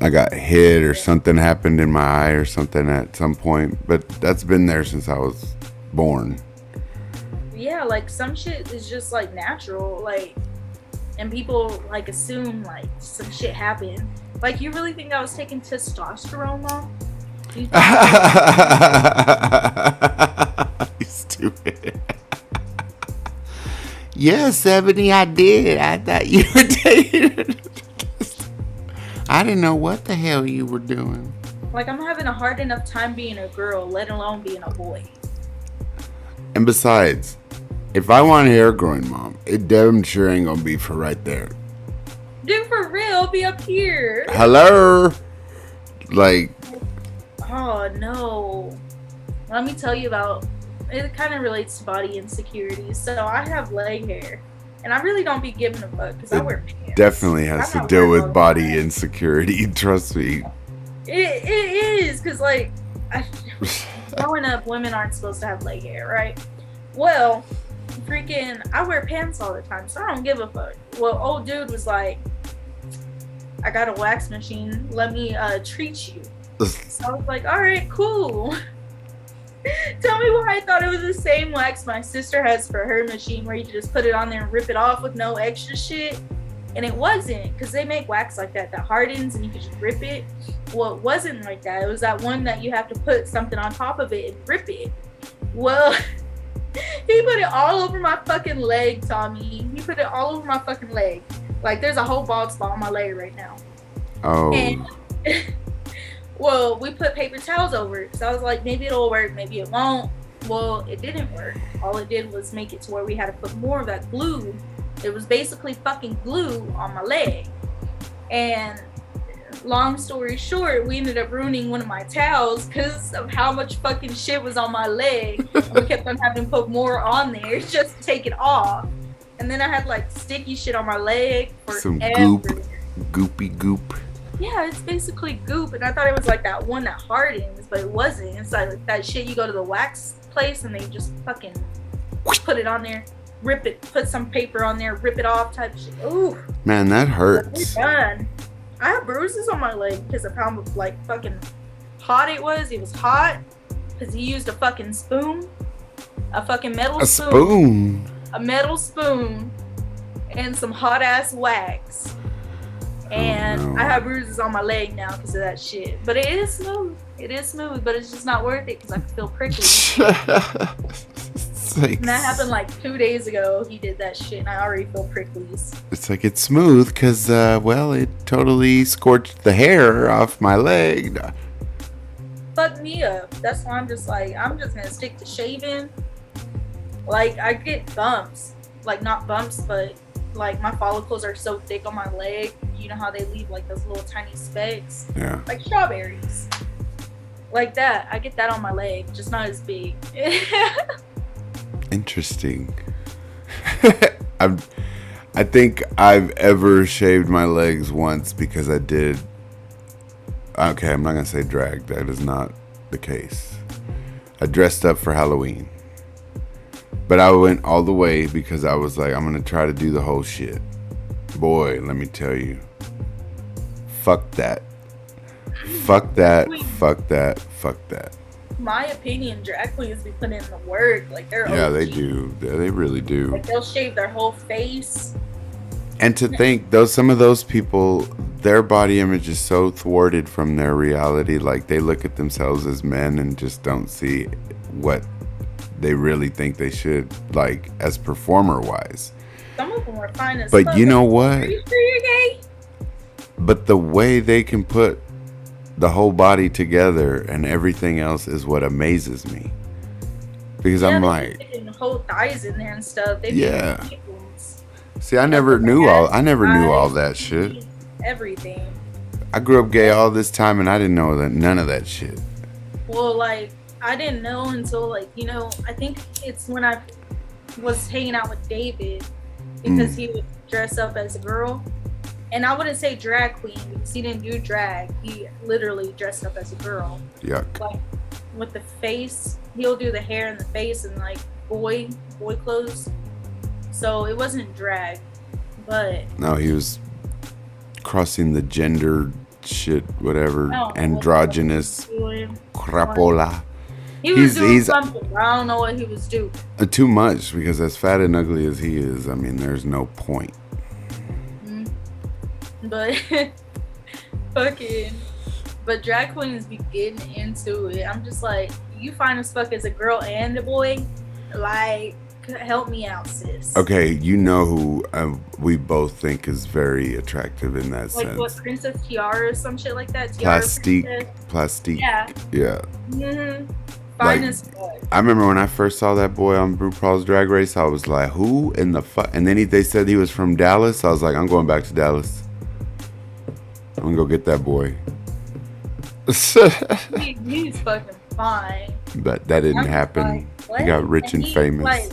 I got hit or something happened in my eye or something at some point. But that's been there since I was born. Yeah, like, some shit is just, like, natural. Like, and people, like, assume, like, some shit happened. Like, you really think I was taking testosterone, Mom? You stupid. Yeah, 70, I did. I thought you were taking... I didn't know what the hell you were doing. Like, I'm having a hard enough time being a girl, let alone being a boy. And besides, if I want hair growing, Mom, it damn sure ain't gonna be for right there. Dude, for real, be up here. Hello? Like... Oh, no. Let me tell you about... It kind of relates to body insecurities. So, I have leg hair. And I really don't be giving a fuck because I wear pants. Definitely has to deal with body insecurity. Trust me. It is because, like, growing up, women aren't supposed to have leg hair, right? Well, freaking, I wear pants all the time, so I don't give a fuck. Well, old dude was like, I got a wax machine. Let me treat you. So I was like, all right, cool. Tell me why I thought it was the same wax my sister has for her machine where you just put it on there and rip it off with no extra shit. And it wasn't, because they make wax like that hardens and you can just rip it. Well, it wasn't like that. It was that one that you have to put something on top of it and rip it. Well, he put it all over my fucking leg, Tommy. He put it all over my fucking leg. Like, there's a whole bald spot on my leg right now. Oh. And well, we put paper towels over it. So I was like, maybe it'll work, maybe it won't. Well, it didn't work. All it did was make it to where we had to put more of that glue. It was basically fucking glue on my leg. And long story short, we ended up ruining one of my towels because of how much fucking shit was on my leg. And we kept on having to put more on there just to take it off. And then I had like sticky shit on my leg for some goop, goopy goop. Yeah, it's basically goop, and I thought it was like that one that hardens, but it wasn't. It's like that shit you go to the wax place and they just fucking put it on there, rip it, put some paper on there, rip it off type of shit. Ooh. Man, that hurts. Done. I have bruises on my leg because of how like fucking hot it was. It was hot because he used a fucking spoon, a fucking metal spoon, a metal spoon, and some hot ass wax. And oh, no. I have bruises on my leg now because of that shit. But it is smooth. It is smooth, but it's just not worth it because I can feel prickly. And that happened like 2 days ago. He did that shit and I already feel pricklies. It's like it's smooth because, well, it totally scorched the hair off my leg. Fuck me up. That's why I'm just like, I'm just going to stick to shaving. Like, I get bumps. Like, not bumps, but like my follicles are so thick on my leg. You know how they leave like those little tiny specks? Yeah. Like strawberries. Like that. I get that on my leg, just not as big. Interesting. I think I've ever shaved my legs once because I did. Okay, I'm not going to say drag. That is not the case. I dressed up for Halloween. But I went all the way because I was like, I'm going to try to do the whole shit. Boy, let me tell you. Fuck that. Fuck that. Fuck that. Fuck that. My opinion, drag queens be putting in the work. Like, they're Yeah, OG. they do. They really do. Like, they'll shave their whole face. And to think, some of those people, their body image is so thwarted from their reality. Like, they look at themselves as men and just don't see what they really think they should, like, as performer-wise. Some of them are fine as But fuck. you know what? Are you sure you're gay? But the way they can put the whole body together and everything else is what amazes me. Because I'm like, whole thighs in there and stuff. They yeah. Be See, I never knew all that shit. Everything. I grew up gay all this time and I didn't know that none of that shit. Well, like, I didn't know until, like, you know, I think it's when I was hanging out with David because he would dress up as a girl. And I wouldn't say drag queen because he didn't do drag. He literally dressed up as a girl. Yuck. Like, with the face, he'll do the hair and the face and, like, boy clothes. So it wasn't drag, but... No, he was crossing the gender shit, whatever, androgynous, crapola. He was doing something. I don't know what he was doing. Too much, because as fat and ugly as he is, I mean, there's no point. But but drag queens be getting into it. I'm just like, you fine as fuck as a girl and a boy, like, help me out, sis. Okay, you know who we both think is very attractive in that sense. Like what, Princess Tiara or some shit like that? Plastique. Yeah. Yeah. Mm-hmm. Fine Like, as fuck. I remember when I first saw that boy on RuPaul's Drag Race, I was like, who in the fuck? And then they said he was from Dallas. I was like, I'm going back to Dallas. I'm gonna go get that boy. He's fucking fine. But that didn't happen. Like, he got rich and famous. Like,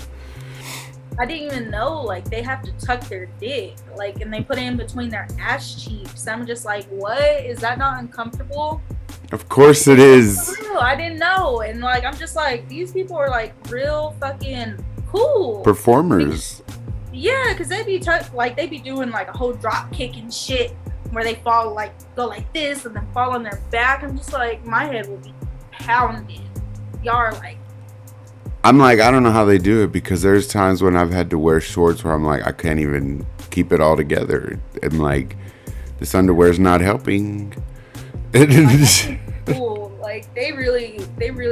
I didn't even know, like, they have to tuck their dick, like, and they put it in between their ass cheeks. I'm just like, what? Is that not uncomfortable? Of course it is. I didn't know. And, like, I'm just like, these people are, like, real fucking cool. Performers. Yeah, because they be doing, like, a whole drop kick and shit where they fall, like, go like this and then fall on their back. I'm just like, my head will be pounded. Y'all are, like, I'm like, I don't know how they do it, because there's times when I've had to wear shorts where I'm like, I can't even keep it all together. And like, this underwear's not helping. Cool. Like, they really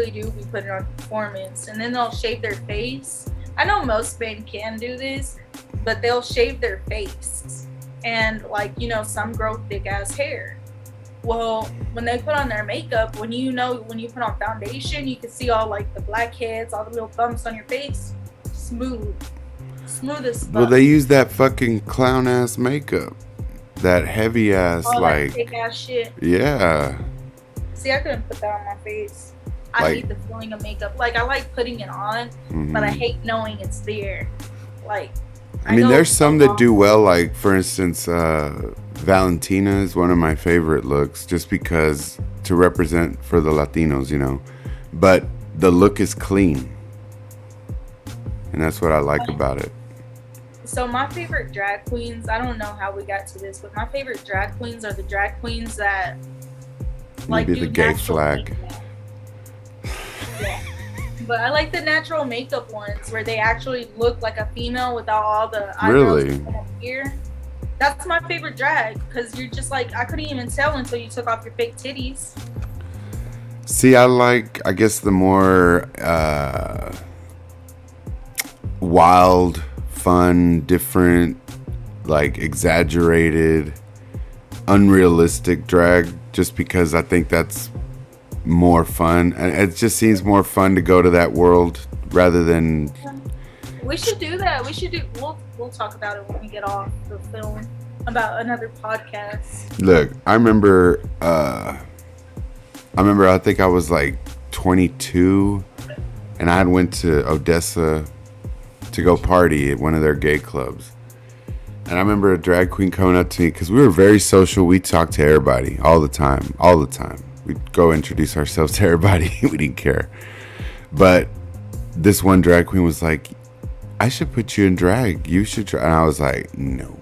do be putting on performance. And then they'll shave their face. I know most men can do this, but they'll shave their face. And, like, you know, some grow thick ass hair. Well, when they put on their makeup, when you put on foundation, you can see all, like, the blackheads, all the little bumps on your face. Smooth as fuck. Well, they use that fucking clown ass makeup, that heavy ass, like, that thick ass shit. Yeah. See, I couldn't put that on my face. I hate the feeling of makeup. Like, I like putting it on, but I hate knowing it's there. Like, I mean, there's some that do well. Like, for instance, Valentina is one of my favorite looks, just because to represent for the Latinos, you know. But the look is clean, and that's what I like about it. So my favorite drag queens, I don't know how we got to this, but my favorite drag queens are the drag queens that, like, maybe the gay flag. Yeah. But I like the natural makeup ones where they actually look like a female without all the eyebrows up here. That's my favorite drag, because you're just like, I couldn't even tell until you took off your fake titties. See, I guess the more wild, fun, different, like, exaggerated, unrealistic drag, just because I think that's more fun, and it just seems more fun to go to that world rather than. We should do that. We'll talk about it when we get off the film, about another podcast. Look, I remember I think I was like 22, and I had went to Odessa to go party at one of their gay clubs. And I remember a drag queen coming up to me, because we were very social. We talked to everybody all the time. We'd go introduce ourselves to everybody. We didn't care. But this one drag queen was like, I should put you in drag. You should try. And I was like, no.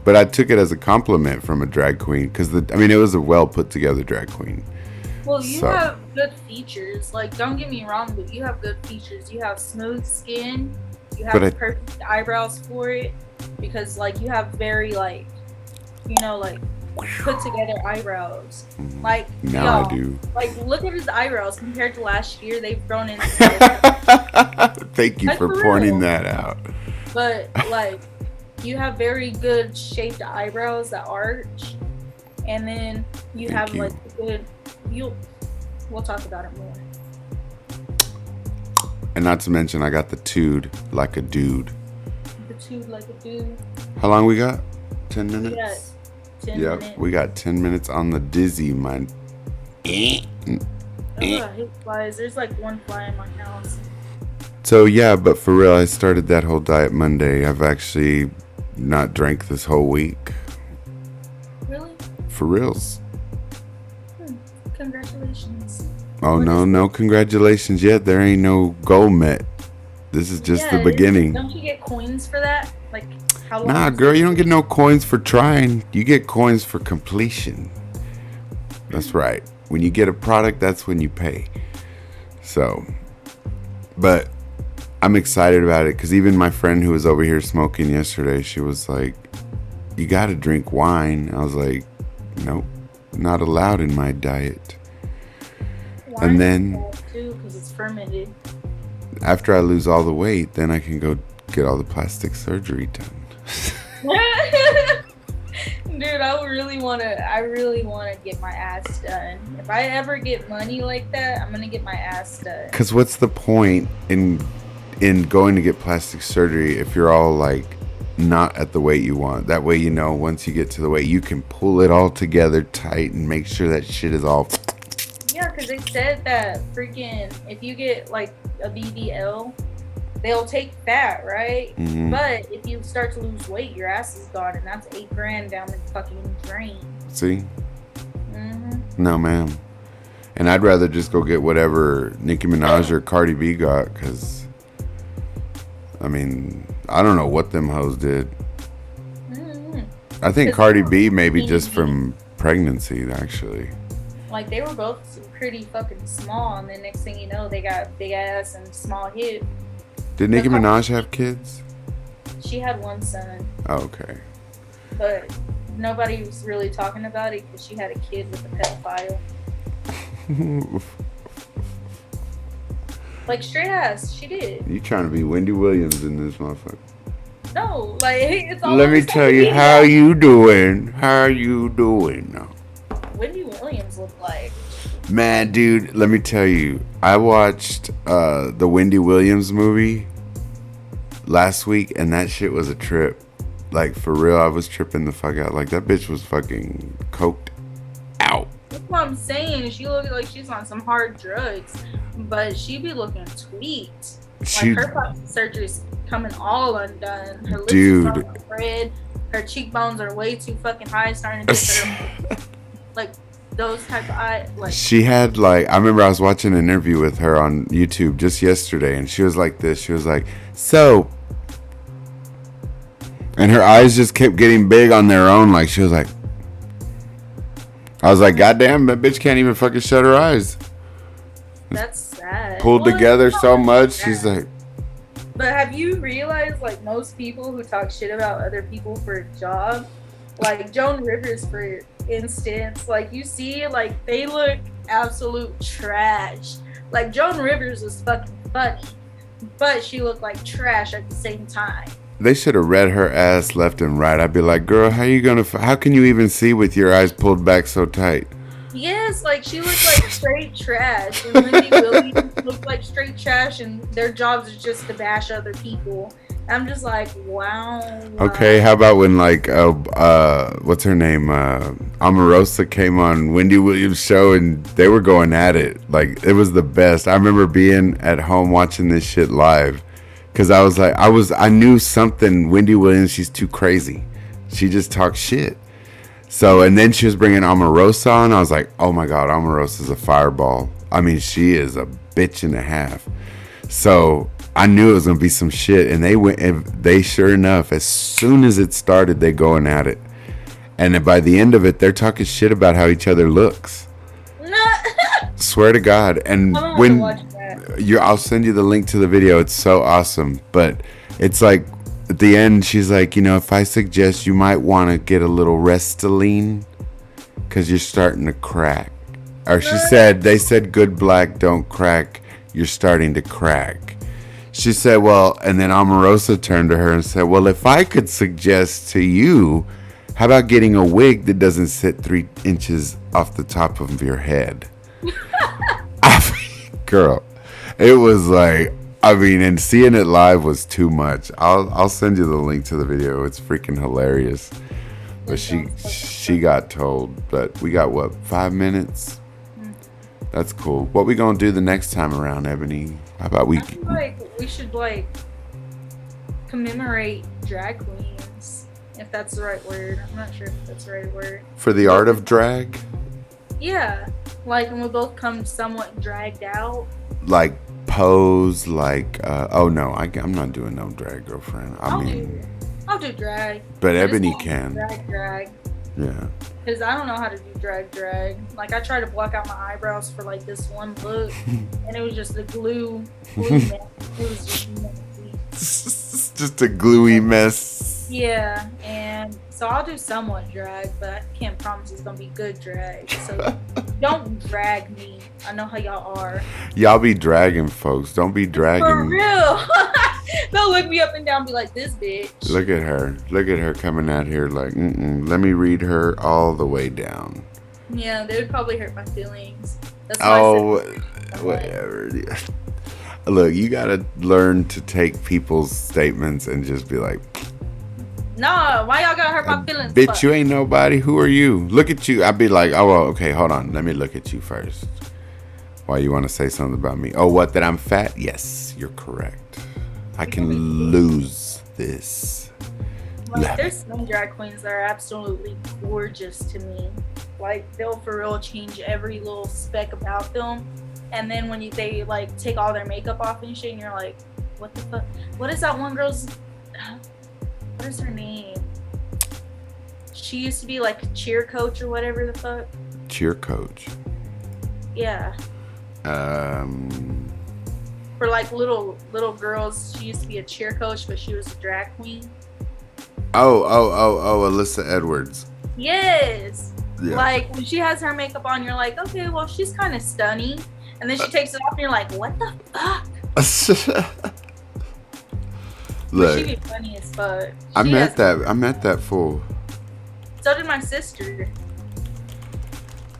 But I took it as a compliment from a drag queen, because it was a well put together drag queen. Well, you have good features. Like, don't get me wrong, but you have good features. You have smooth skin. You have perfect eyebrows for it. because like you have very like, like put together eyebrows. Like Now y'all, I do. Like look at his eyebrows compared to last year. They've grown in. Thank you Like, for for pointing real. that out. But like you have very good shaped eyebrows that arch, and then you Thank have you. like good. We'll talk about it more. And not to mention, I got the tude like a dude. The two like a dude. How long we got? 10 minutes? Yeah, 10 Yep, minutes. we got 10 minutes on the dizzy, man. Oh, I hate flies. There's like one fly in my house. So yeah, but for real, I started that whole diet Monday. I've actually not drank this whole week. Really? For reals. Congratulations. Oh, What no, is no congratulations yet. There ain't no goal met. This is just the beginning. Don't you get coins for that? Like, how long? Nah, girl, you don't get no coins for trying. You get coins for completion. That's right. When you get a product, that's when you pay. So, but I'm excited about it because even my friend who was over here smoking yesterday, she was like, you got to drink wine. I was like, nope, not allowed in my diet. Wine and then- is bad, too, because it's fermented. After I lose all the weight, then I can go get all the plastic surgery done. Dude, I really want to get my ass done. If I ever get money like that, I'm gonna get my ass done. Because what's the point in going to get plastic surgery if you're all like not at the weight you want? That way, once you get to the weight, you can pull it all together tight and make sure that shit is all. Yeah, because they said that freaking if you get like a BBL, they'll take fat, right? Mhm. But if you start to lose weight, your ass is gone, and that's $8,000 down the fucking drain. See? Mm-hmm. No, ma'am. And I'd rather just go get whatever Nicki Minaj or Cardi B got, because, I mean, I don't know what them hoes did. Mm-hmm. I think 'Cause Cardi they B were maybe skinny. just from pregnancy, actually. Like they were both pretty fucking small, and then next thing you know, they got big ass and small hip. Did Nicki The Minaj have kids? She had one son, Oh, okay. but nobody was really talking about it because she had a kid with a pedophile. Like straight ass, she did. You trying to be Wendy Williams in this motherfucker. No, like it's all. Let over me tell you, social how media. you doing? How you doing now? Wendy Williams looked like. Man, dude, let me tell you. I watched the Wendy Williams movie last week, and that shit was a trip. Like, for real, I was tripping the fuck out. Like, that bitch was fucking coked out. That's what I'm saying. She looked like she's on some hard drugs, but she be looking tweaked. She, Like her plastic surgery's coming all undone. Her lips Dude. are red. Her cheekbones are way too fucking high, starting to get her like those type of eye. Like she had, like, I remember I was watching an interview with her on YouTube just yesterday, and she was like this. She was like, so... And her eyes just kept getting big on their own. Like, she was like... I was like, goddamn, that bitch can't even fucking shut her eyes. that's sad. Pulled Well, together it's not so really much. sad. She's like... But have you realized, like, most people who talk shit about other people for a job, like Joan Rivers, for instance, like, you see, like, they look absolute trash. Like, Joan Rivers was fucking funny, but she looked like trash at the same time. They should have read her ass left and right. I'd be like, girl, how you gonna... How can you even see with your eyes pulled back so tight? Yes, like, she looked like straight trash, and Wendy Williams looked like straight trash, and their jobs are just to bash other people. I'm just like, wow. Okay, how about when, like, what's her name? Omarosa came on Wendy Williams' show, and they were going at it. Like, it was the best. I remember being at home watching this shit live, because I was like, I knew something. Wendy Williams, she's too crazy. She just talks shit. So, and then she was bringing Omarosa on. I was like, oh my God, Omarosa's a fireball. I mean, she is a bitch and a half. So I knew it was going to be some shit. And they sure enough, as soon as it started, they going at it. And then by the end of it, they're talking shit about how each other looks. Swear to God. And I'm gonna when watch that. I'll send you the link to the video. It's so awesome. But it's like at the end, she's like, if I suggest you might want to get a little Restylane because you're starting to crack. Or they said good black don't crack. You're starting to crack. She said, well, and then Omarosa turned to her and said, well, if I could suggest to you, how about getting a wig that doesn't sit 3 inches off the top of your head? Girl, it was like, and seeing it live was too much. I'll send you the link to the video. It's freaking hilarious. But she got told. But we got, 5 minutes? That's cool. What we gonna do the next time around, Ebony? How about we... I feel like we should, commemorate drag queens, if that's the right word. I'm not sure if that's the right word. For the art of drag? Yeah. When we both come somewhat dragged out. Pose, oh no, I'm not doing no drag, girlfriend. I'll do drag. But Ebony can. Drag. Yeah. Because I don't know how to do drag. I tried to block out my eyebrows for this one look, and it was just the glue mess. It was just messy. Just a gluey mess. Yeah, and so I'll do somewhat drag, but I can't promise it's gonna be good drag. So don't drag me. I know how y'all are. Y'all be dragging folks. Don't be dragging. For real. They'll look me up and down and be like, this bitch. Look at her coming out here let me read her all the way down. Yeah, they would probably hurt my feelings. That's why whatever. Look, you gotta learn to take people's statements and just be like, no, why y'all gotta hurt my feelings? Bitch, you ain't nobody. Who are you? Look at you. I'd be like, oh, well, okay, hold on. Let me look at you first. Why you want to say something about me? Oh, what, that I'm fat? Yes, you're correct. I can lose this. There's some drag queens that are absolutely gorgeous to me. They'll for real change every little speck about them. And then when they take all their makeup off and shit, and you're like, what the fuck? What is that one girl's... What is her name? She used to be a cheer coach or whatever the fuck. Cheer coach? Yeah. For little girls, she used to be a cheer coach, but she was a drag queen. Oh, Alyssa Edwards. Yes. Yeah. When she has her makeup on, you're like, okay, well, she's kind of stunning. And then she takes it off and you're like, what the fuck? Look, she be funny as fuck. I met that fool. So did my sister.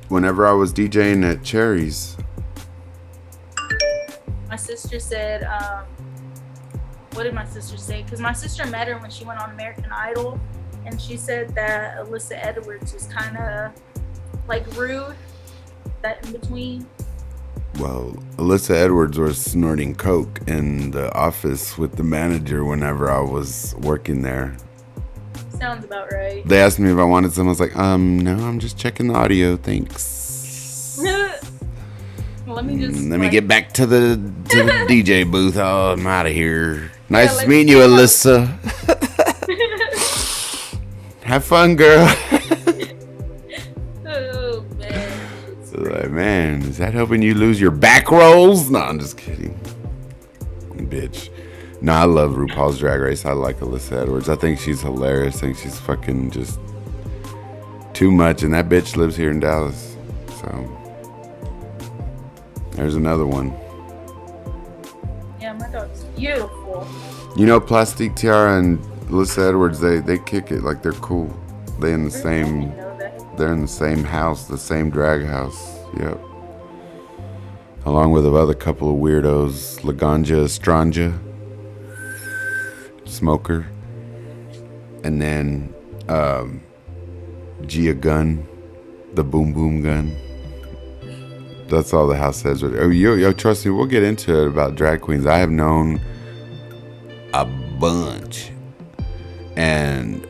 Whenever I was DJing at Cherry's. My sister said, what did my sister say? Because my sister met her when she went on American Idol, and she said that Alyssa Edwards was kind of rude, that in between. Well, Alyssa Edwards was snorting coke in the office with the manager whenever I was working there. Sounds about right. They asked me if I wanted some. I was like, no, I'm just checking the audio. Thanks. Let me get back to the DJ booth. Oh, I'm out of here. Nice meeting you, Alyssa. Have fun, girl. Oh, man. Man, is that helping you lose your back rolls? No, I'm just kidding. Bitch. No, I love RuPaul's Drag Race. I like Alyssa Edwards. I think she's hilarious. I think she's fucking just too much. And that bitch lives here in Dallas. So, there's another one. Yeah, my dog's beautiful. Plastic Tiara and Alyssa Edwards, they kick it. They're cool. They're in the same house, the same drag house. Yep. Along with other couple of weirdos, Laganja Estranja, Smoker, and then Gia Gunn, the Boom Boom Gun. That's all the house says. Oh, yo, trust me, we'll get into it about drag queens. I have known a bunch, and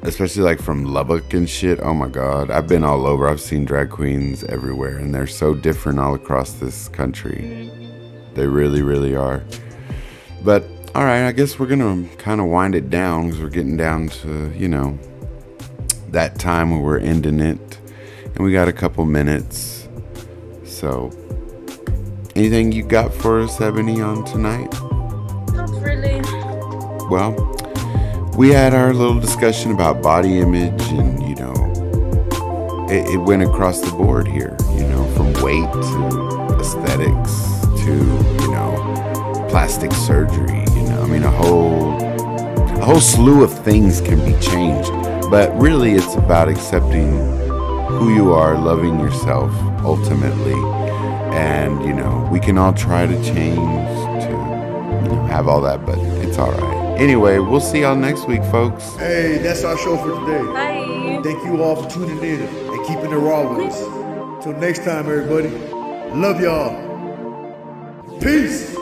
especially from Lubbock and shit. Oh my God, I've been all over. I've seen drag queens everywhere, and they're so different all across this country. They really, really are. But all right, I guess we're gonna kind of wind it down because we're getting down to that time where we're ending it, and we got a couple minutes. So, anything you got for us, Ebony, on tonight? Not really. Well, we had our little discussion about body image, and you know, it went across the board here, you know, from weight to aesthetics to, you know, plastic surgery, you know, I mean, a whole slew of things can be changed, but really it's about accepting who you are, loving yourself ultimately, and, you know, we can all try to change to, you know, have all that, but it's all right. Anyway, we'll see y'all next week, folks. Hey, that's our show for today. Bye. Thank you all for tuning in and keeping it raw with us. Till next time, everybody. Love y'all. Peace.